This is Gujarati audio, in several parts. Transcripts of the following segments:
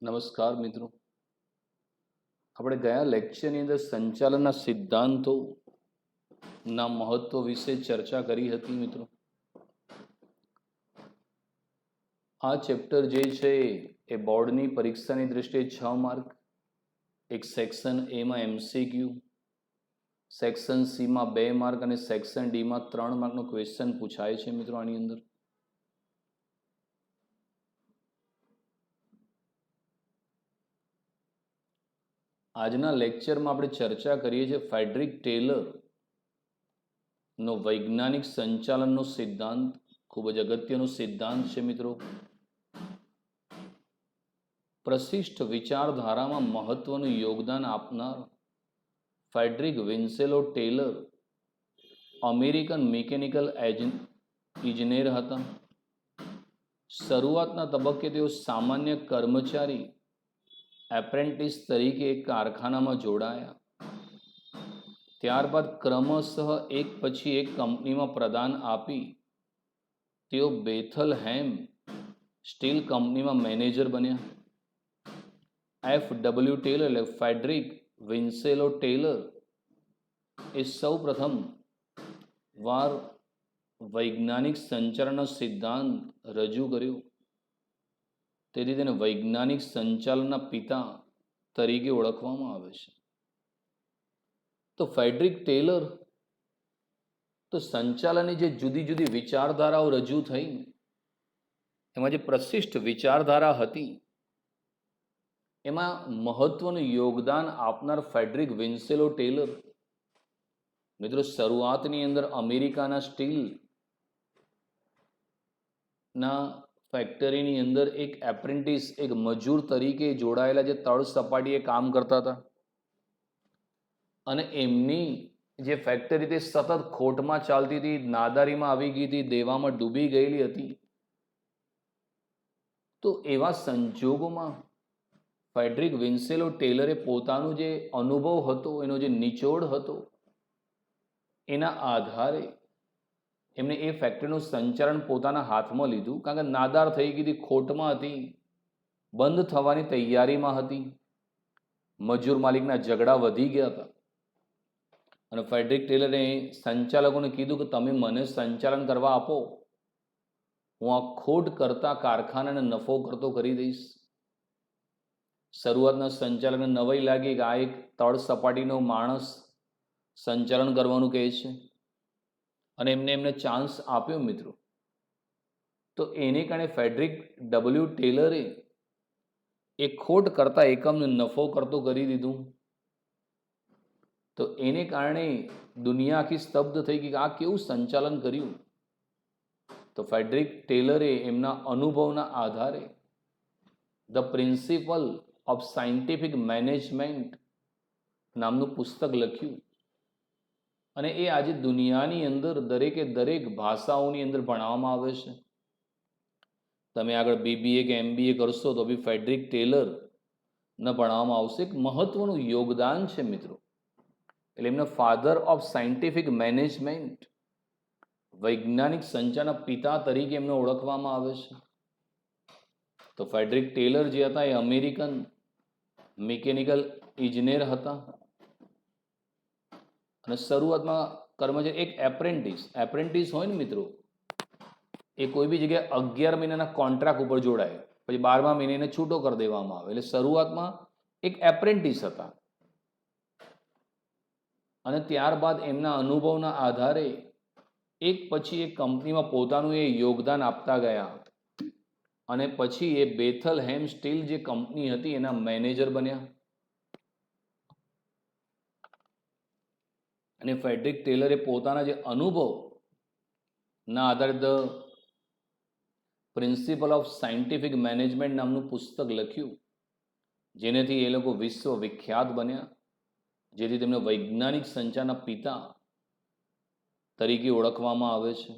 નમસ્કાર મિત્રો, આપણે ગયા લેક્ચરની અંદર સંચાલનના સિદ્ધાંતોના મહત્વ વિશે ચર્ચા કરી હતી મિત્રો. આ ચેપ્ટર જે છે એ બોર્ડની પરીક્ષાની દૃષ્ટિએ 6 માર્ક, એક સેક્શન એમાં MCQ, સેક્શન સીમાં 2 માર્ક અને સેક્શન ડીમાં 3 માર્કનો ક્વેશ્ચન પૂછાય છે મિત્રો. આની અંદર આજના લેક્ચરમાં આપણે ચર્ચા કરીએ છીએ ફ્રેડરિક ટેલરનો વૈજ્ઞાનિક સંચાલનનો સિદ્ધાંત. ખૂબ જ અગત્યનો સિદ્ધાંત છે મિત્રો. પ્રશિષ્ટ વિચારધારામાં મહત્વનું યોગદાન આપનાર ફ્રેડરિક વિન્સેલો ટેલર અમેરિકન મિકેનિકલ ઇજનેર હતા. શરૂઆતના તબક્કે તેઓ સામાન્ય કર્મચારી એપ્રેન્ટિસ તરીકે એક કારખાનામાં જોડાયા. ત્યારબાદ ક્રમશઃ એક પછી એક કંપનીમાં પ્રદાન આપી તેઓ બેથલહેમ સ્ટીલ કંપનીમાં મેનેજર બન્યા. FW ટેલર એટલે ફ્રેડરિક વિન્સેલો ટેલર એ સૌ પ્રથમ વાર વૈજ્ઞાનિક સંચાલનનો સિદ્ધાંત રજૂ કર્યો. તેથી તેને વૈજ્ઞાનિક સંચાલનના પિતા તરીકે ઓળખવામાં આવે છે. તો ફ્રેડરિક ટેલર તો સંચાલનની જે જુદી જુદી વિચારધારાઓ રજૂ થઈ એમાં જે પ્રશિષ્ટ વિચારધારા હતી એમાં મહત્વનું યોગદાન આપનાર ફ્રેડરિક વિન્સેલો ટેલર મિત્રો શરૂઆતની અંદર અમેરિકાના સ્ટીલના ફેક્ટરીની અંદર એક એપ્રેન્ટિસ, એક મજૂર તરીકે જોડાયેલા જે તળ સપાટીએ કામ કરતા હતા અને એમની જે ફેક્ટરી તે સતત ખોટમાં ચાલતી હતી, નાદારીમાં આવી ગઈ હતી, દેવામાં ડૂબી ગયેલી હતી. તો એવા સંજોગોમાં ફ્રેડરિક વિન્સેલો ટેલરે પોતાનો જે અનુભવ હતો, એનો જે નિચોડ હતો, એના આધારે એમને એ ફેક્ટરીનું સંચાલન પોતાના હાથમાં લીધું. કારણ કે નાદાર થઈ ગઈ હતી, ખોટમાં હતી, બંધ થવાની તૈયારીમાં હતી, મજૂર માલિકના ઝઘડા વધી ગયા હતા અને ફ્રેડરિક ટેલરે સંચાલકોને કીધું કે તમે મને સંચાલન કરવા આપો, હું આ ખોટ કરતા કારખાનાને નફો કરતો કરી દઈશ. શરૂઆતના સંચાલકને નવાઈ લાગી કે આ એક તળ સપાટીનો માણસ સંચાલન કરવાનું કહે છે અને એમને ચાન્સ આપ્યો મિત્રો. તો એને કારણે ફ્રેડરિક W ટેલરે એ ખોટ કરતા એકમને નફો કરતો કરી દીધું. તો એને કારણે દુનિયા આખી સ્તબ્ધ થઈ ગઈ કે આ કેવું સંચાલન કર્યું. તો ફ્રેડરિક ટેલરે એમના અનુભવના આધારે the principal of scientific management નામનું પુસ્તક લખ્યું અને એ આજે દુનિયાની અંદર દરેકે દરેક ભાષાઓની અંદર ભણાવવામાં આવે છે. તમે આગળ BBA કે MBA કરશો તો બી ફ્રેડરિક ટેલરને ભણાવવામાં આવશે. એક મહત્વનું યોગદાન છે મિત્રો. એટલે એમને ફાધર ઓફ સાયન્ટિફિક મેનેજમેન્ટ, વૈજ્ઞાનિક સંચાલનના પિતા તરીકે એમને ઓળખવામાં આવે છે. તો ફ્રેડરિક ટેલર જે હતા એ અમેરિકન મિકેનિકલ ઇજનેર હતા અને શરૂઆતમાં કર્મચારી એક એપ્રેન્ટિસ હોય ને મિત્રો, એ કોઈ બી જગ્યાએ 11 મહિનાના કોન્ટ્રાક્ટ ઉપર જોડાય, પછી 12મા મહિને છૂટો કરી દેવામાં આવે. એટલે શરૂઆતમાં એક એપ્રેન્ટિસ હતા અને ત્યારબાદ એમના અનુભવના આધારે એક પછી એક કંપનીમાં પોતાનું એ યોગદાન આપતા ગયા અને પછી એ બેથલહેમ સ્ટીલ જે કંપની હતી એના મેનેજર બન્યા. અને ફ્રેડરિક ટેલરે પોતાના જે અનુભવના આધારે the principal of scientific management નામનું પુસ્તક લખ્યું, જેનેથી એ લોકો વિશ્વ વિખ્યાત બન્યા, જેથી તેમને વૈજ્ઞાનિક સંચારના પિતા તરીકે ઓળખવામાં આવે છે.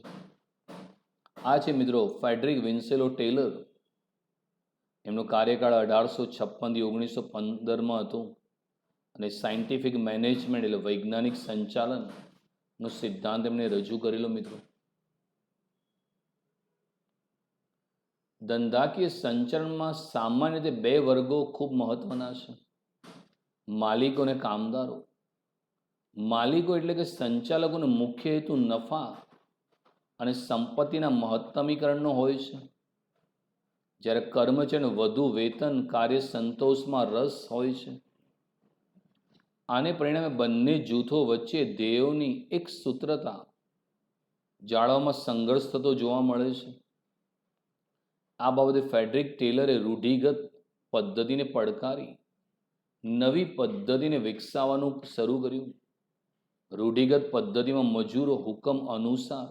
આ છે મિત્રો ફ્રેડરિક વિન્સેલો ટેલર. એમનો કાર્યકાળ 1856 થી 1915 હતો અને સાયન્ટિફિક મેનેજમેન્ટ એટલે વૈજ્ઞાનિક સંચાલનનો સિદ્ધાંત એમને રજૂ કરેલો મિત્રો. ધંધાકીય સંચાલનમાં સામાન્ય રીતે બે વર્ગો ખૂબ મહત્વના છે, માલિકો અને કામદારો. માલિકો એટલે કે સંચાલકોનો મુખ્ય હેતુ નફા અને સંપત્તિના મહત્તમીકરણનો હોય છે, જ્યારે કર્મચારીને વધુ વેતન, કાર્ય સંતોષમાં રસ હોય છે. આને પરિણામે બંને જૂથો વચ્ચે ધ્યેયોની એક સૂત્રતા જાળવવામાં સંઘર્ષ થતો જોવા મળે છે. આ બાબતે ફ્રેડરિક ટેલરે રૂઢિગત પદ્ધતિને પડકારી નવી પદ્ધતિને વિકસાવવાનું શરૂ કર્યું. રૂઢિગત પદ્ધતિમાં મજૂરો હુકમ અનુસાર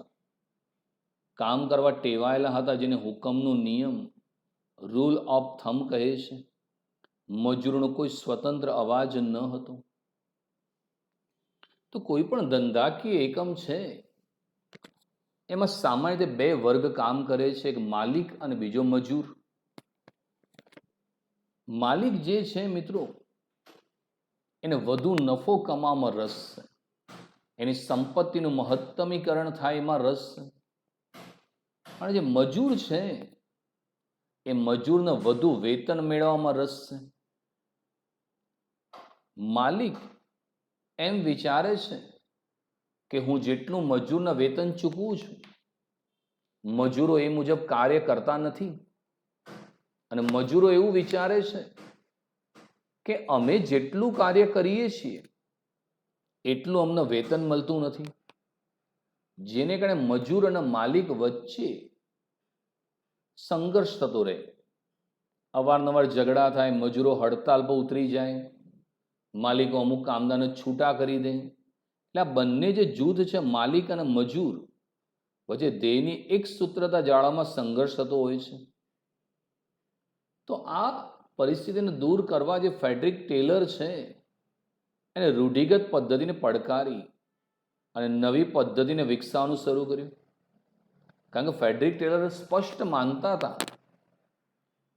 કામ કરવા ટેવાયેલા હતા, જેને હુકમનો નિયમ, રૂલ ઓફ થમ્બ કહે છે. મજૂરોનો કોઈ સ્વતંત્ર અવાજ ન હતો. તો કોઈ પણ ધંધાકીય એકમ છે એમાં સામાન્ય રીતે બે વર્ગ કામ કરે છે, એક માલિક અને બીજો મજૂર. માલિક જે છે મિત્રો, એને વધુ નફો કમાવામાં રસ છે, એની સંપત્તિનું મહત્તમીકરણ થાય એમાં રસ છે. અને જે મજૂર છે એ મજૂરને વધુ વેતન મેળવવામાં રસ છે. માલિક એમ વિચારે છે કે હું જેટલું મજૂરના વેતન ચૂકવું છું, મજૂરો એ મુજબ કાર્ય કરતા નથી, અને મજૂરો એવું વિચારે છે કે અમે જેટલું કાર્ય કરીએ છીએ એટલું અમને વેતન મળતું નથી. જેને કારણે મજૂર અને માલિક વચ્ચે સંઘર્ષ થતો રહે. અવારનવાર ઝઘડા થાય, મજૂરો હડતાલ પર ઉતરી જાય, માલિકો અમુક કામદારને છૂટા કરી દે. એટલે આ બંને જે જૂથ છે, માલિક અને મજૂર વચ્ચે ધ્યેયની એક સૂત્રતા જાળવવામાં સંઘર્ષ થતો હોય છે. તો આ પરિસ્થિતિને દૂર કરવા જે ફ્રેડરિક ટેલર છે એને રૂઢિગત પદ્ધતિને પડકારી અને નવી પદ્ધતિને વિકસાવવાનું શરૂ કર્યું. કારણ કે ફ્રેડરિક ટેલર સ્પષ્ટ માનતા હતા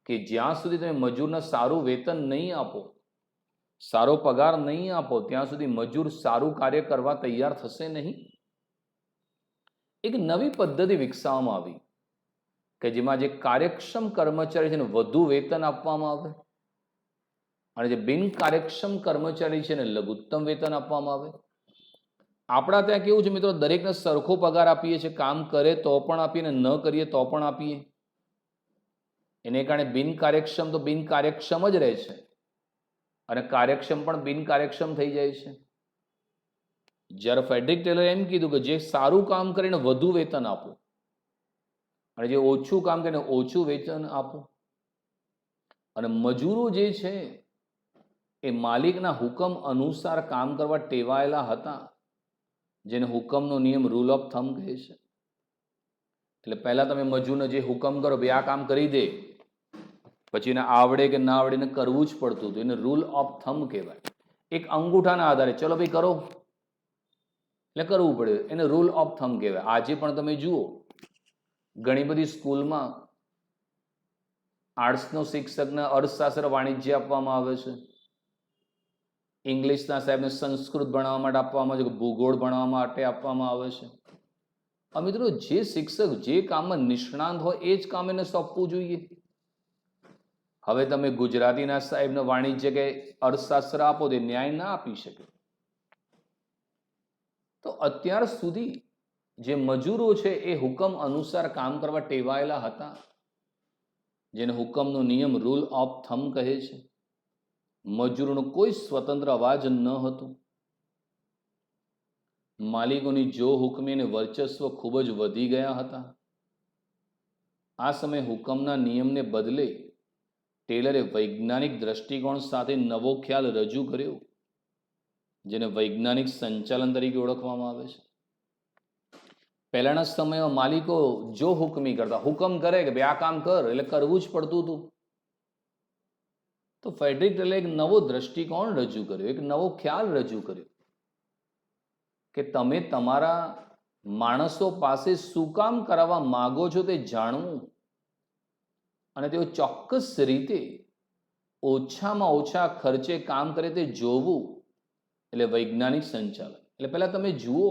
કે જ્યાં સુધી તમે મજૂરને સારું વેતન નહીં આપો, સારો પગાર નહીં આપો, ત્યાં સુધી મજૂર સારું કાર્ય કરવા તૈયાર થશે નહીં. એક નવી પદ્ધતિ વિકસાવવામાં આવી કે જેમાં જે કાર્યક્ષમ કર્મચારી છે એને વધુ વેતન આપવામાં આવે, અને જે બિનકાર્યક્ષમ કર્મચારી છે એને લઘુત્તમ વેતન આપવામાં આવે. આપણા ત્યાં કેવું છે મિત્રો, દરેકને સરખો પગાર આપીએ છીએ, કામ કરે તો પણ આપીએ ને ન કરીએ તો પણ આપીએ. એને કારણે બિનકાર્યક્ષમ તો બિનકાર્યક્ષમ જ રહે છે, અને કાર્યક્ષમ પણ બિનકાર્યક્ષમ થઈ જાય છે. જ્યારે ફ્રેડરિક ટેલરે એમ કીધું કે જે સારું કામ કરીને વધુ વેતન આપો, અને જે ઓછું કામ કરીને ઓછું વેતન આપો. અને મજૂરો જે છે એ માલિકના હુકમ અનુસાર કામ કરવા ટેવાયેલા હતા, જેને હુકમનો નિયમ, રૂલ ઓફ થમ્બ કહે છે. એટલે પહેલા તમે મજૂરને જે હુકમ કરો, ભાઈ આ કામ કરી દે, પછી એને આવડે કે ના આવડે એને કરવું જ પડતું હતું. એને રૂલ ઓફ થમ્બ કહેવાય. એક અંગૂઠાના આધારે ચલો ભાઈ કરો એટલે કરવું પડે, એને રૂલ ઓફ થમ્બ કહેવાય. આજે પણ તમે જુઓ ઘણી બધી સ્કૂલમાં આર્ટ્સનો શિક્ષકને અર્થશાસ્ત્ર, વાણિજ્ય આપવામાં આવે છે, ઇંગ્લિશના સાહેબને સંસ્કૃત ભણાવવા માટે આપવામાં આવે છે, ભૂગોળ ભણાવવા માટે આપવામાં આવે છે. મિત્રો, જે શિક્ષક જે કામમાં નિષ્ણાંત હોય એ જ કામ એને સોંપવું જોઈએ. હવે તમે ગુજરાતીના સાહેબને વાણિજ્ય કે અર્થશાસ્ત્ર આપો તે ન્યાય ના આપી શકે. તો અત્યાર સુધી જે મજૂરો છે એ હુકમ અનુસાર કામ કરવા ટેવાયેલા હતા, જેને હુકમનો નિયમ, રૂલ ઓફ થમ્બ કહે છે. મજૂરોનો કોઈ સ્વતંત્ર અવાજ ન હતો. માલિકોની જો હુકમી અને વર્ચસ્વ ખૂબ જ વધી ગયા હતા. આ સમયે હુકમના નિયમને બદલે ટેલરે વૈજ્ઞાનિક દ્રષ્ટિકોણ સાથે નવો ખ્યાલ રજૂ કર્યો, જેને વૈજ્ઞાનિક સંચાલન તરીકે ઓળખવામાં આવે છે. પહેલાના સમયમાં માલિકો જો હુકમી કરતા, હુકમ કરે કે ભાઈ આ કામ કર એટલે કરવું જ પડતું હતું. તો ફ્રેડરિક ટેલરે એક નવો દ્રષ્ટિકોણ રજૂ કર્યો, એક નવો ખ્યાલ રજૂ કર્યો કે તમે તમારા માણસો પાસે શું કામ કરાવવા માગો છો તે જાણવું, અને તેઓ ચોક્કસ રીતે ઓછામાં ઓછા ખર્ચે કામ કરે તે જોવું, એટલે વૈજ્ઞાનિક સંચાલન. એટલે પહેલા તમે જુઓ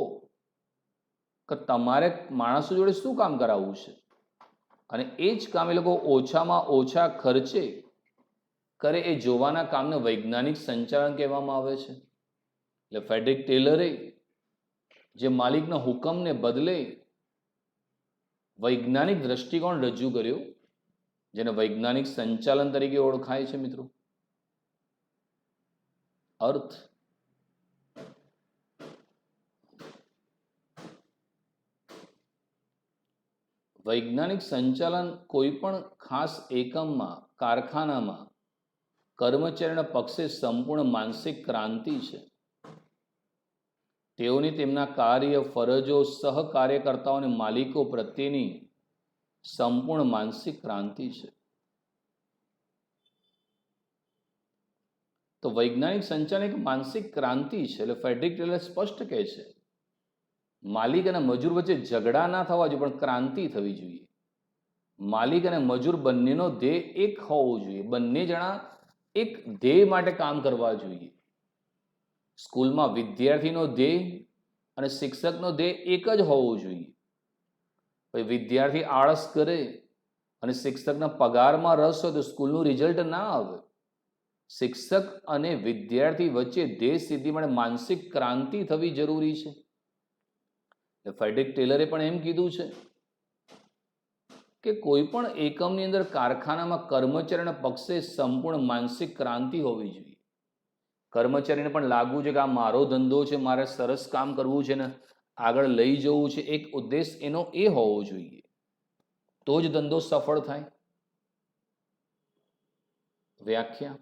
કે તમારે માણસો જોડે શું કામ કરાવવું છે, અને એ જ કામ એ લોકો ઓછામાં ઓછા ખર્ચે કરે એ જોવાના કામને વૈજ્ઞાનિક સંચાલન કહેવામાં આવે છે. એટલે ફ્રેડરિક ટેલરે જે માલિકના હુકમને બદલે વૈજ્ઞાનિક દ્રષ્ટિકોણ રજૂ કર્યો, જેને વૈજ્ઞાનિક સંચાલન તરીકે ઓળખાય છે. મિત્રો, અર્થ વૈજ્ઞાનિક સંચાલન કોઈ પણ ખાસ એકમમાં, કારખાનામાં કર્મચારીના પક્ષે સંપૂર્ણ માનસિક ક્રાંતિ છે. તેઓની તેમના કાર્ય, ફરજો, સહકાર્યકર્તાઓ અને માલિકો પ્રત્યેની સંપૂર્ણ માનસિક ક્રાંતિ છે. તો વૈજ્ઞાનિક સંચાલન એક માનસિક ક્રાંતિ છે. એટલે ફ્રેડરિક ટેલર સ્પષ્ટ કહે છે, માલિક અને મજૂર વચ્ચે ઝઘડા ના થવા જોઈએ, પણ ક્રાંતિ થવી જોઈએ. માલિક અને મજૂર બંનેનો ધ્યેય એક હોવો જોઈએ. બંને જણા એક ધ્યેય માટે કામ કરવા જોઈએ. સ્કૂલમાં વિદ્યાર્થીનો ધ્યેય અને શિક્ષકનો ધ્યેય એક જ હોવો જોઈએ. ભાઈ, વિદ્યાર્થી આળસ કરે અને શિક્ષકના પગારમાં રસ હોય તો સ્કૂલનું રિઝલ્ટ ના આવે. શિક્ષક અને વિદ્યાર્થી વચ્ચે ધ્યેય સિદ્ધિ માટે માનસિક ક્રાંતિ થવી જરૂરી છે. ફ્રેડરિક ટેલરે પણ એમ કીધું છે કે કોઈ પણ એકમની અંદર, કારખાનામાં કર્મચારીના પક્ષે સંપૂર્ણ માનસિક ક્રાંતિ હોવી જોઈએ. કર્મચારીને પણ લાગવું છે કે આ મારો ધંધો છે, મારે સરસ કામ કરવું છે ને આગળ લઈ જવું છે. એક ઉદ્દેશ એનો એ હોવો જોઈએ, તો જ ધંધો સફળ થાય. વ્યાખ્યા.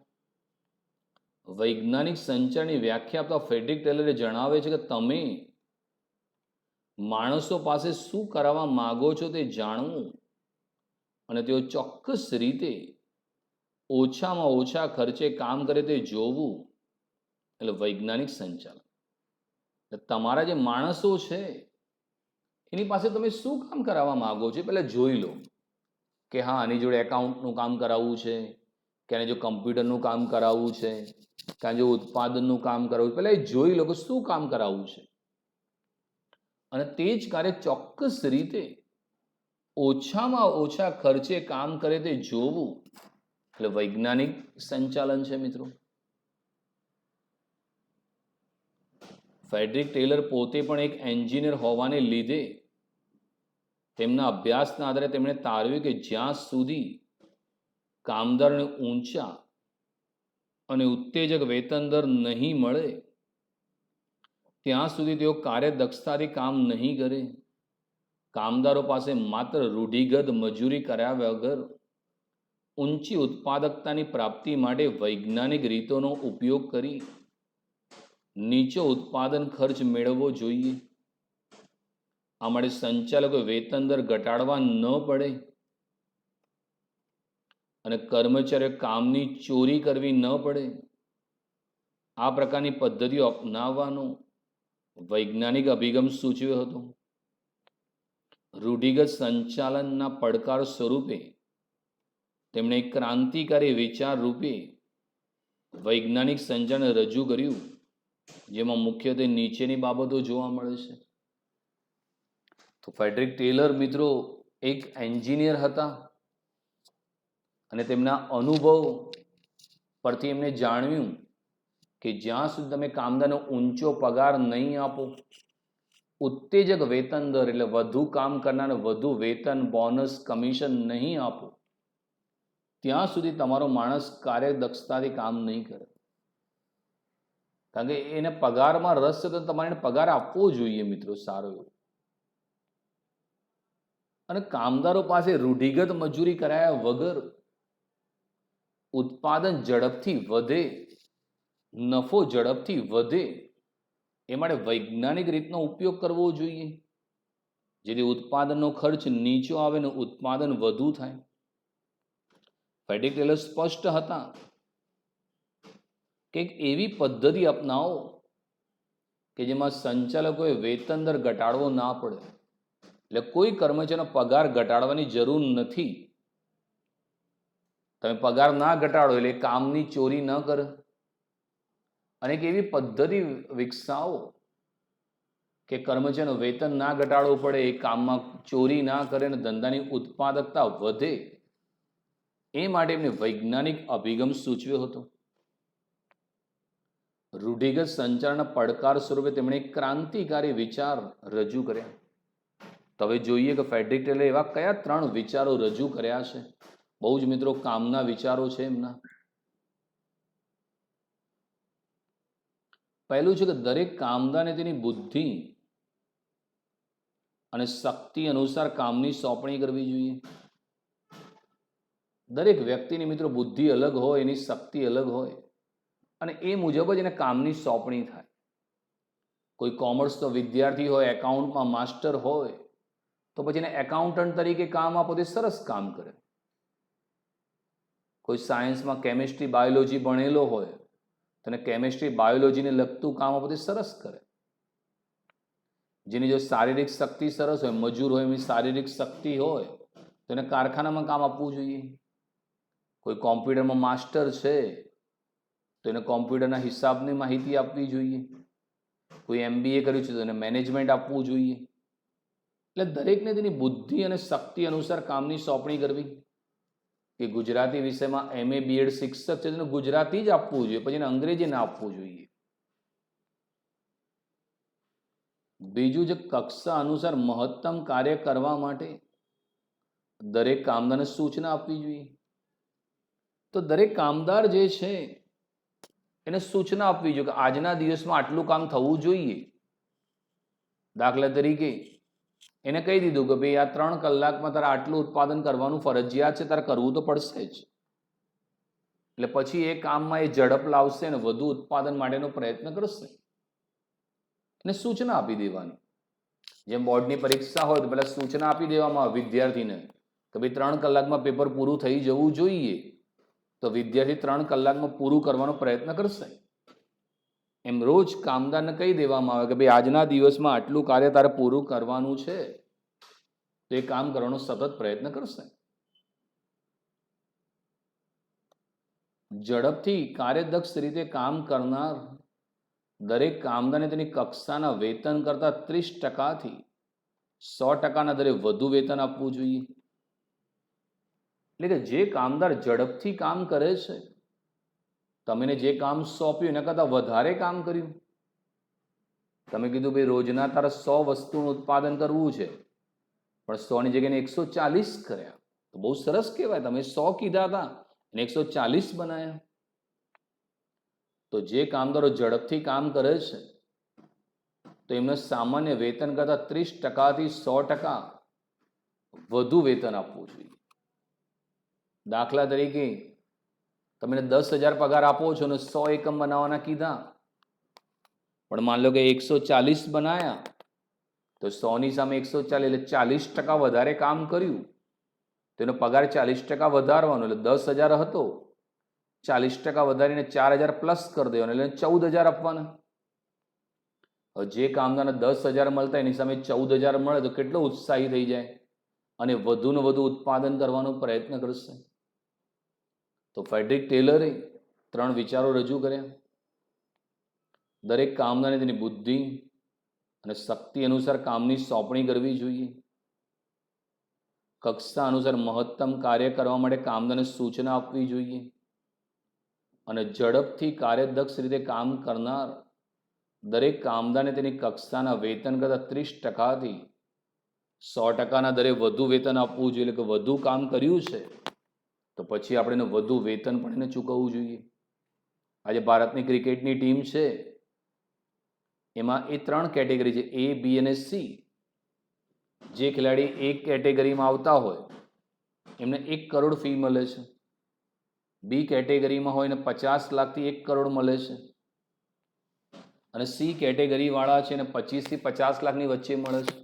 વૈજ્ઞાનિક સંચારની વ્યાખ્યા આપતા ફ્રેડરિક ટેલરે જણાવે છે કે તમે માણસો પાસે શું કરાવવા માંગો છો તે જાણવું અને તેઓ ચોક્કસ રીતે ઓછામાં ઓછા ખર્ચે કામ કરે તે જોવું, એટલે વૈજ્ઞાનિક સંચાલન. તમારા જે માણસો છે એની પાસે તમે શું કામ કરાવવા માંગો છો પહેલા જોઈ લો કે હા, આની જોડે એકાઉન્ટનું કામ કરાવવું છે, કે આને જો કમ્પ્યુટરનું કામ કરાવવું છે, કે આને જો ઉત્પાદનનું કામ કરાવવું, પહેલા એ જોઈ લો કે શું કામ કરાવવું છે. અને તે જ કાર્ય ચોક્કસ રીતે ઓછામાં ઓછા ખર્ચે કામ કરે તે જોવું, એટલે વૈજ્ઞાનિક સંચાલન છે. મિત્રો, ફ્રેડરિક ટેલર પોતે પણ એક એન્જિનિયર હોવાને લીધે તેમના અભ્યાસના આધારે તેમણે તારવ્યું કે જ્યાં સુધી કામદારોને ઊંચા અને ઉત્તેજક વેતન દર નહીં મળે ત્યાં સુધી તેઓ કાર્યદક્ષતાથી કામ નહીં કરે. કામદારો પાસે માત્ર રૂઢિગત મજૂરી કર્યા વગર ઊંચી ઉત્પાદકતાની પ્રાપ્તિ માટે વૈજ્ઞાનિક રીતોનો ઉપયોગ કરી નીચો ઉત્પાદન ખર્ચ મેળવવો જોઈએ. આ માટે સંચાલકો વેતન દર ઘટાડવા ન પડે અને કર્મચારીઓ કામની ચોરી કરવી ન પડે, આ પ્રકારની પદ્ધતિઓ અપનાવવાનો વૈજ્ઞાનિક અભિગમ સૂચવ્યો હતો. રૂઢિગત સંચાલનના પડકાર સ્વરૂપે તેમણે એક ક્રાંતિકારી વિચાર રૂપે વૈજ્ઞાનિક સંચાલન રજૂ કર્યું, જેમાં મુખ્યત્વે નીચેની બાબતો જોવા મળે છે. તો ફ્રેડરિક ટેલર, મિત્રો, એક એન્જિનિયર હતા અને તેમના અનુભવ પરથી એમને જાણ્યું કે જ્યાં સુધી તમે કામદારનો ઊંચો પગાર નહીં આપો, ઉત્તેજક વેતન દર એટલે વધુ કામ કરનારને વધુ વેતન, બોનસ, કમિશન નહીં આપો, ત્યાં સુધી તમારો માણસ કાર્યદક્ષતાથી કામ નહીં કરે. કારણ કે એને પગારમાં રસ છે તો તમારે પગાર આપવો જોઈએ. મિત્રો, સારો એવો. અને કામદારો પાસે રૂઢિગત મજૂરી કરાયા વગર ઉત્પાદન ઝડપથી વધે, નફો ઝડપથી વધે, એ માટે વૈજ્ઞાનિક રીતનો ઉપયોગ કરવો જોઈએ, જેથી ઉત્પાદનનો ખર્ચ નીચો આવે ને ઉત્પાદન વધુ થાય. ફ્રેડરિક ટેલર સ્પષ્ટ હતા કે એક એવી પદ્ધતિ અપનાવો કે જેમાં સંચાલકોએ વેતન દર ઘટાડવો ના પડે. એટલે કોઈ કર્મચારીનો પગાર ઘટાડવાની જરૂર નથી. તમે પગાર ના ઘટાડો એટલે કામની ચોરી ન કરે. અને એક એવી પદ્ધતિ વિકસાવો કે કર્મચારીનું વેતન ના ઘટાડવું પડે, એ કામમાં ચોરી ના કરે અને ધંધાની ઉત્પાદકતા વધે, એ માટે એમને વૈજ્ઞાનિક અભિગમ સૂચવ્યો હતો. રૂઢિગત સંચારના પડકાર સ્વરૂપે તેમણે ક્રાંતિકારી વિચાર રજૂ કર્યા. તો હવે જોઈએ કે ફ્રેડરિક ટેલરે એવા કયા 3 વિચારો રજૂ કર્યા છે. બહુ જ મિત્રો કામના વિચારો છે એમના. પહેલું છે કે દરેક કામદારને તેની બુદ્ધિ અને શક્તિ અનુસાર કામની સોંપણી કરવી જોઈએ. દરેક વ્યક્તિની મિત્રો બુદ્ધિ અલગ હોય, એની શક્તિ અલગ હોય અને એ મુજબ જ એને કામની સોંપણી થાય. કોઈ કોમર્સનો વિદ્યાર્થી હોય, એકાઉન્ટમાં માસ્ટર હોય, તો પછી એને એકાઉન્ટન્ટ તરીકે કામ આપો તે સરસ કામ કરે. કોઈ સાયન્સમાં કેમિસ્ટ્રી બાયોલોજી ભણેલો હોય તો એને કેમિસ્ટ્રી બાયોલોજીને લગતું કામ આપો તે સરસ કરે. જેની જો શારીરિક શક્તિ સરસ હોય, મજૂર હોય એની શારીરિક શક્તિ હોય તો એને કારખાનામાં કામ આપવું જોઈએ. કોઈ કોમ્પ્યુટરમાં માસ્ટર છે તો એને કોમ્પ્યુટરના હિસાબની માહિતી આપવી જોઈએ. કોઈ MBA કર્યું છે તો એને મેનેજમેન્ટ આપવું જોઈએ. એટલે દરેકને તેની બુદ્ધિ અને શક્તિ અનુસાર કામની સોંપણી કરવી. કે ગુજરાતી વિષયમાં MA BEd શિક્ષક છે તેને ગુજરાતી જ આપવું જોઈએ, પછી એને અંગ્રેજી ના આપવું જોઈએ. બીજું છે કક્ષા અનુસાર મહત્તમ કાર્ય કરવા માટે દરેક કામદારને સૂચના આપવી જોઈએ. તો દરેક કામદાર જે છે એને સૂચના આપવી જોઈએ કે આજના દિવસમાં આટલું કામ થવું જોઈએ. દાખલા તરીકે એને કહી દીધું કે ભાઈ આ 3 કલાકમાં તારે આટલું ઉત્પાદન કરવાનું ફરજિયાત છે, તારે કરવું તો પડશે જ. એટલે પછી એ કામમાં એ ઝડપ લાવશે અને વધુ ઉત્પાદન માટેનો પ્રયત્ન કરશે. એને સૂચના આપી દેવાની. જેમ બોર્ડની પરીક્ષા હોય તો પહેલા સૂચના આપી દેવામાં આવે વિદ્યાર્થીને કે ભાઈ 3 કલાકમાં પેપર પૂરું થઈ જવું જોઈએ. તો વિદ્યાર્થી 3 કલાકમાં પૂરું કરવાનો પ્રયત્ન કરશે. એમ રોજ કામદારને કહી દેવામાં આવે કે ભાઈ આજના દિવસમાં આટલું કાર્ય તારે પૂરું કરવાનું છે, તો એ કામ કરવાનો સતત પ્રયત્ન કરશે. ઝડપથી કાર્યદક્ષ રીતે કામ કરનાર દરેક કામદારને તેની કક્ષાના વેતન કરતા 30% થી 100% દરે વધુ વેતન આપવું જોઈએ. એટલે કે જે કામદાર ઝડપથી કામ કરે છે, તમે જે કામ સોંપ્યું એના કરતાં વધારે કામ કર્યું, તમે કીધું ભાઈ રોજના તારા 100 વસ્તુનું ઉત્પાદન કરવું છે પણ 100ની જગ્યાએ 140 કર્યા, તો બહુ સરસ કહેવાય. તમે 100 કીધા હતા અને 140 બનાવ્યા. તો જે કામદારો ઝડપથી કામ કરે છે તો એમને સામાન્ય વેતન કરતાં 30% થી 100% વધુ વેતન આપવું જોઈએ. દાખલા તરીકે તમે 10,000 પગાર આપો છો અને 100 એકમ બનાવવાના કીધા, પણ માન લો કે 140 બનાયા તો 100ની સામે 140 એટલે 40% વધારે કામ કર્યું, તેનો પગાર 40% વધારવાનો. એટલે 10,000 હતો, 40% વધારીને 4,000 પ્લસ કરી દેવાનો, એટલે 14,000 આપવાના. જે કામદારને 10,000 મળતા એની સામે 14,000 મળે તો કેટલો ઉત્સાહી થઈ જાય અને વધુને વધુ ઉત્પાદન કરવાનો પ્રયત્ન કરશે. તો ફ્રેડરિક ટેલરે 3 વિચારો રજૂ કર્યા. દરેક કામદારને તેની બુદ્ધિ અને શક્તિ અનુસાર કામની સોંપણી કરવી જોઈએ. કક્ષા અનુસાર મહત્તમ કાર્ય કરવા માટે કામદારને સૂચના આપવી જોઈએ. અને ઝડપથી કાર્યદક્ષ રીતે કામ કરનાર દરેક કામદારને તેની કક્ષાના વેતન કરતાં 30%થી 100%ના દરે વધુ વેતન આપવું જોઈએ. એટલે કે વધુ કામ કર્યું છે તો પછી આપણે એને વધુ વેતન પણ એને ચૂકવવું જોઈએ. આજે ભારતની ક્રિકેટની ટીમ છે એમાં એ 3 કેટેગરી છે, A, B અને C. જે ખેલાડી એક કેટેગરીમાં આવતા હોય એમને 1 કરોડ ફી મળે છે. B કેટેગરીમાં હોય ને 50 લાખથી 1 કરોડ મળે છે. અને C કેટેગરીવાળા છે ને 25થી 50 લાખની વચ્ચે મળે છે.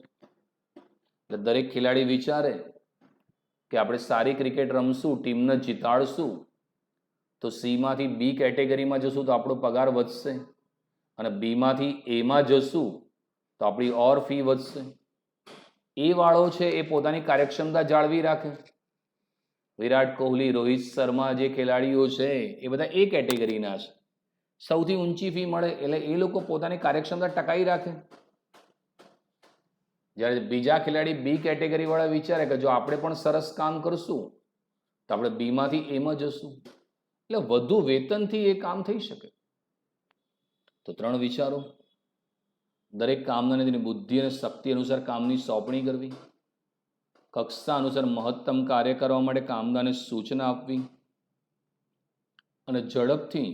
એટલે દરેક ખેલાડી વિચારે કે આપણે સારી ક્રિકેટ રમશું, ટીમને જીતાડશું, તો Cમાંથી B કેટેગરીમાં જશું તો આપણો પગાર વધશે અને Bમાંથી Aમાં જશું તો આપણી ઓર ફી વધશે. એ વાળો છે એ પોતાની કાર્યક્ષમતા જાળવી રાખે. વિરાટ કોહલી, રોહિત શર્મા જે ખેલાડીઓ છે એ બધા એ કેટેગરીના છે. સૌથી ઊંચી ફી મળે એટલે એ લોકો પોતાની કાર્યક્ષમતા ટકાવી રાખે. જ્યારે બીજા ખેલાડી બી કેટેગરીવાળા વિચારે કે જો આપણે પણ સરસ કામ કરશું તો આપણે બીમાંથી એમાં જશું, એટલે વધુ વેતનથી એ કામ થઈ શકે. તો 3 વિચારો: દરેક કામદારને તેની બુદ્ધિ અને શક્તિ અનુસાર કામની સોંપણી કરવી, કક્ષા અનુસાર મહત્તમ કાર્ય કરવા માટે કામદારને સૂચના આપવી, અને ઝડપથી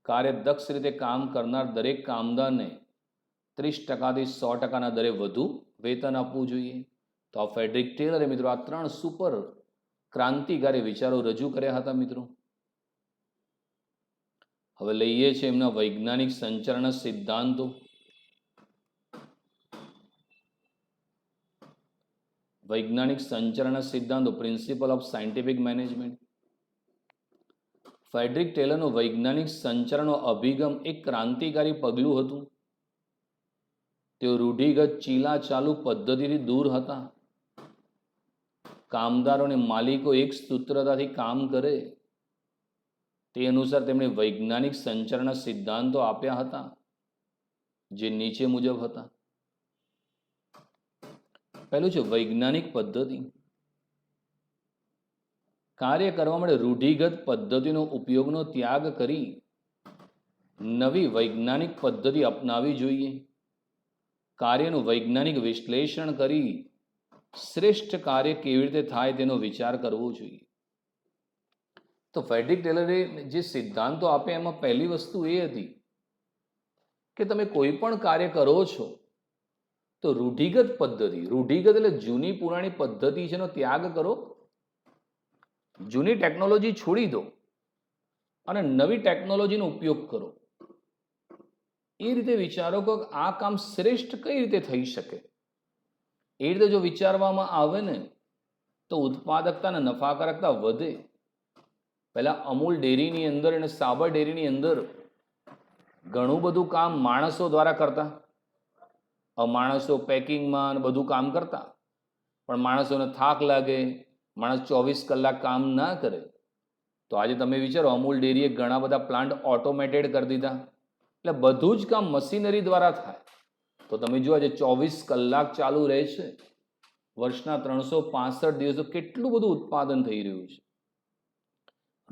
કાર્યદક્ષ રીતે કામ કરનાર દરેક કામદારને 30% થી 100% દરે વધુ વેતન આપવું જોઈએ. તો આ ફ્રેડરિક ટેલરે મિત્રો આ 3 સુપર ક્રાંતિકારી વિચારો રજૂ કર્યા હતા મિત્રો. હવે લઈએ છીએ એમના વૈજ્ઞાનિક સંચાલન સિદ્ધાંતો. વૈજ્ઞાનિક સંચાલન સિદ્ધાંતો, principle of scientific management. Frederick ટેલરનો વૈજ્ઞાનિક સંચાલનનો અભિગમ એક ક્રાંતિકારી પગલું હતું. તેઓ રૂઢિગત ચીલા ચાલુ પદ્ધતિથી દૂર હતા. કામદારો અને માલિકો એક સૂત્રતાથી કામ કરે તે અનુસાર તેમણે વૈજ્ઞાનિક સંચાલનના સિદ્ધાંતો આપ્યા હતા, જે નીચે મુજબ હતા. પહેલું છે વૈજ્ઞાનિક પદ્ધતિ. કાર્ય કરવા માટે રૂઢિગત પદ્ધતિનો ઉપયોગનો ત્યાગ કરી નવી વૈજ્ઞાનિક પદ્ધતિ અપનાવવી જોઈએ. કાર્યનું વૈજ્ઞાનિક વિશ્લેષણ કરી શ્રેષ્ઠ કાર્ય કેવી રીતે થાય તેનો વિચાર કરવો જોઈએ. તો ફ્રેડરિક ટેલરે જે સિદ્ધાંતો આપ્યા એમાં પહેલી વસ્તુ એ હતી કે તમે કોઈ પણ કાર્ય કરો છો તો રૂઢિગત પદ્ધતિ, રૂઢિગત એટલે જૂની પુરાણી પદ્ધતિ છે એનો ત્યાગ કરો, જૂની ટેકનોલોજી છોડી દો અને નવી ટેકનોલોજીનો ઉપયોગ કરો. એ રીતે વિચારો કે આ કામ શ્રેષ્ઠ કઈ રીતે થઈ શકે. એ રીતે જો વિચારવામાં આવે ને તો ઉત્પાદકતા અને નફાકારકતા વધે. પહેલા અમૂલ ડેરીની અંદર અને સાબર ડેરીની અંદર ઘણું બધું કામ માણસો દ્વારા કરતા. માણસો પેકિંગમાં બધું કામ કરતા, પણ માણસોને થાક લાગે, માણસ 24 કલાક કામ ના કરે. તો આજે તમે વિચારો, અમૂલ ડેરીએ ઘણા બધા પ્લાન્ટ ઓટોમેટેડ કરી દીધા, એટલે બધું જ કામ મશીનરી દ્વારા થાય. તો તમે જુઓ આજે 24 કલાક ચાલુ રહે છે, વર્ષના 365 દિવસો કેટલું બધું ઉત્પાદન થઈ રહ્યું છે.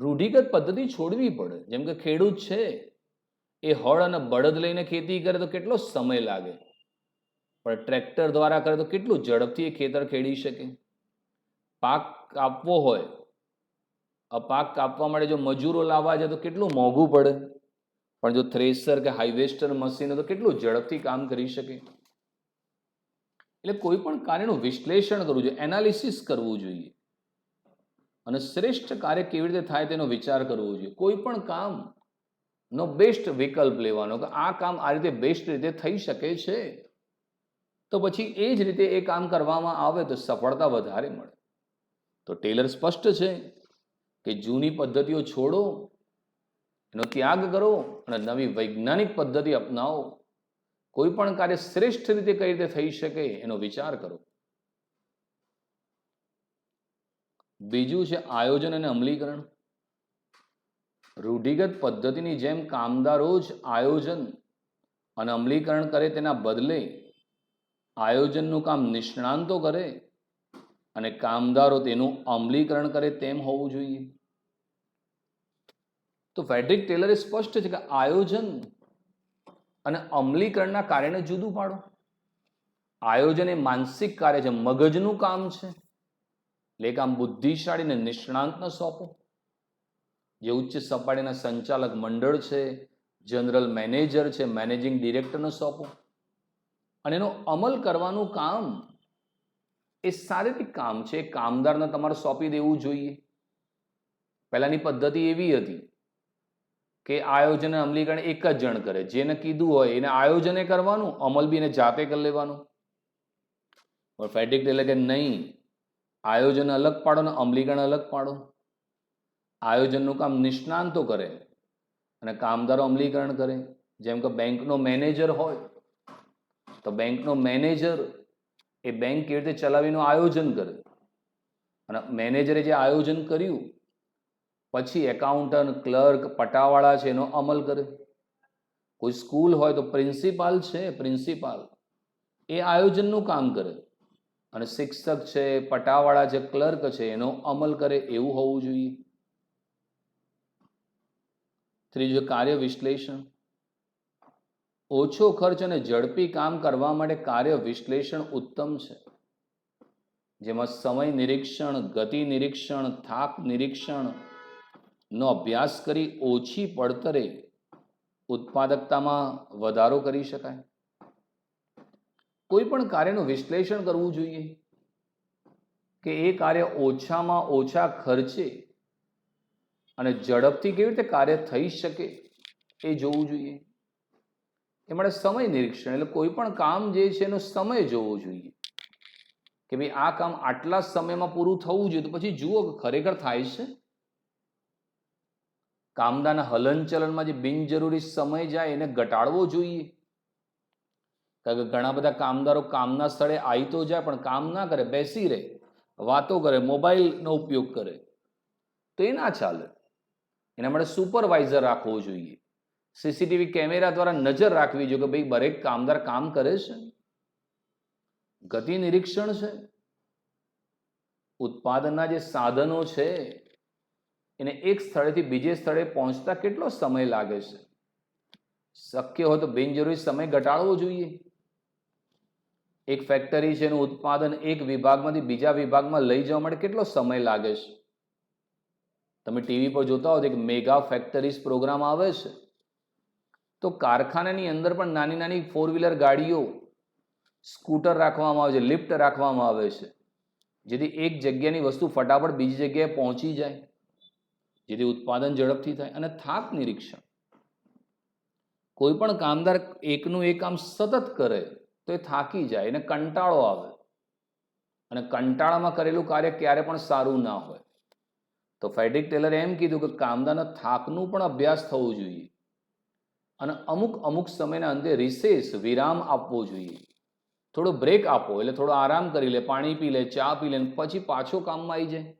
રૂઢિગત પદ્ધતિ છોડવી પડે. જેમ કે ખેડૂત છે એ હળ અને બળદ લઈને ખેતી કરે તો કેટલો સમય લાગે, પણ ટ્રેક્ટર દ્વારા કરે તો કેટલું ઝડપથી એ ખેતર ખેડી શકે. પાક કાપવો હોય, પાક કાપવા માટે જો મજૂરો લાવવા જાય તો કેટલું મોંઘું પડે, પણ જો થ્રેસર કે હાર્વેસ્ટર મશીન તો કેટલું ઝડપથી કામ કરી શકે. એટલે કોઈ પણ કાર્યનું વિશ્લેષણ કરવું જોઈએ, એનાલિસિસ કરવું જોઈએ અને શ્રેષ્ઠ કાર્ય કેવી રીતે થાય તેનો વિચાર કરવો જોઈએ. કોઈ પણ કામનો બેસ્ટ વિકલ્પ લેવાનો કે આ કામ આ રીતે બેસ્ટ રીતે થઈ શકે છે, તો પછી એ જ રીતે એ કામ કરવામાં આવે તો સફળતા વધારે મળે. તો ટેલર સ્પષ્ટ છે કે જૂની પદ્ધતિઓ છોડો, એનો ત્યાગ કરો અને નવી વૈજ્ઞાનિક પદ્ધતિ અપનાવો. કોઈ પણ કાર્ય શ્રેષ્ઠ રીતે કઈ રીતે થઈ શકે એનો વિચાર કરો. બીજું છે આયોજન અને અમલીકરણ. રૂઢિગત પદ્ધતિની જેમ કામદારો જ આયોજન અને અમલીકરણ કરે તેના બદલે આયોજનનું કામ નિષ્ણાંતો કરે અને કામદારો તેનું અમલીકરણ કરે તેમ હોવું જોઈએ. તો ફ્રેડરિક ટેલરે સ્પષ્ટ છે કે આયોજન અને અમલીકરણના કાર્યને જુદું પાડો. આયોજન એ માનસિક કાર્ય છે, મગજનું કામ છે, એટલે કામ બુદ્ધિશાળી અને નિષ્ણાંતને સોંપો. જે ઉચ્ચ સપાટીના સંચાલક મંડળ છે, જનરલ મેનેજર છે, મેનેજિંગ ડિરેક્ટરને સોંપો. અને એનો અમલ કરવાનું કામ એ શારીરિક કામ છે, કામદારને તમારે સોંપી દેવું જોઈએ. પહેલાની પદ્ધતિ એવી હતી કે આયોજન અને અમલીકરણ એક જ જણ કરે, જેને કીધું હોય એને આયોજને કરવાનું, અમલ બી એને જાતે કરી લેવાનું. પણ ફ્રેડરિક ટેલર કે નહીં, આયોજન અલગ પાડો ને અમલીકરણ અલગ પાડો. આયોજનનું કામ નિષ્ણાંતો કરે અને કામદારો અમલીકરણ કરે. જેમ કે બેંકનો મેનેજર હોય તો બેંકનો મેનેજર એ બેંક કેવી રીતે ચલાવીનું આયોજન કરે અને મેનેજરે જે આયોજન કર્યું પછી એકાઉન્ટન્ટ, ક્લર્ક, પટાવાળા છે એનો અમલ કરે. કોઈ સ્કૂલ હોય તો પ્રિન્સિપાલ છે, પ્રિન્સિપાલ એ આયોજનનું કામ કરે, અને શિક્ષક છે, પટાવાળા છે, ક્લર્ક છે, એનો અમલ કરે એવું હોવું જોઈએ. ત્રીજું, કાર્ય વિશ્લેષણ. ઓછો ખર્ચ અને ઝડપી કામ કરવા માટે કાર્ય વિશ્લેષણ ઉત્તમ છે, જેમાં સમય નિરીક્ષણ, ગતિ નિરીક્ષણ, થાક નિરીક્ષણ નો અભ્યાસ કરી ઓછી પડતરે ઉત્પાદકતામાં વધારો કરી શકાય. કોઈ પણ કાર્યનું વિશ્લેષણ કરવું જોઈએ કે એ કાર્ય ઓછામાં ઓછા ખર્ચે અને ઝડપથી કેવી રીતે કાર્ય થઈ શકે એ જોવું જોઈએ. એ માટે સમય નિરીક્ષણ, એટલે કોઈ પણ કામ જે છે એનો સમય જોવો જોઈએ કે ભાઈ આ કામ આટલા સમયમાં પૂરું થવું જોઈએ, તો પછી જુઓ કે ખરેખર થાય છે. કામદારના હલનચલનમાં જે બિનજરૂરી સમય જાય એને ઘટાડવો જોઈએ. કારણ કે ઘણા બધા કામદારો કામના સ્થળે આવી તો જાય પણ કામ ના કરે, બેસી રહે, વાતો કરે, મોબાઈલનો ઉપયોગ કરે, તો એ ના ચાલે. એના માટે સુપરવાઇઝર રાખવો જોઈએ, સીસીટીવી કેમેરા દ્વારા નજર રાખવી જોઈએ કે ભાઈ દરેક કામદાર કામ કરે છે. ગતિ નિરીક્ષણ છે, ઉત્પાદનના જે સાધનો છે એને એક સ્થળેથી બીજે સ્થળે પહોંચતા કેટલો સમય લાગે છે. શક્ય હોય તો બિનજરૂરી સમય ઘટાડવો જોઈએ. એક ફેક્ટરી છે એનું ઉત્પાદન એક વિભાગમાંથી બીજા વિભાગમાં લઈ જવા માટે કેટલો સમય લાગે છે. તમે ટીવી પર જોતા હો તો એક મેગા ફેક્ટરીઝ પ્રોગ્રામ આવે છે, તો કારખાનાની અંદર પણ નાની નાની 4-વ્હીલર ગાડીઓ, સ્કૂટર રાખવામાં આવે છે, લિફ્ટ રાખવામાં આવે છે, જેથી એક જગ્યાની વસ્તુ ફટાફટ બીજી જગ્યાએ પહોંચી જાય, જેથી ઉત્પાદન ઝડપથી થાય. અને થાક નિરીક્ષણ, કોઈ પણ કામદાર એકનું એક કામ સતત કરે તો એ થાકી જાય, એને કંટાળો આવે, અને કંટાળામાં કરેલું કાર્ય ક્યારે પણ સારું ના હોય. તો ફ્રેડરિક ટેલરે એમ કીધું કે કામદારના થાકનું પણ અભ્યાસ થવો જોઈએ, અને અમુક સમયના અંતે રિસેસ, વિરામ આપવો જોઈએ. થોડો બ્રેક આપો, એટલે થોડો આરામ કરી લે, પાણી પી લે, ચા પી લે, પછી પાછો કામમાં આવી જાય.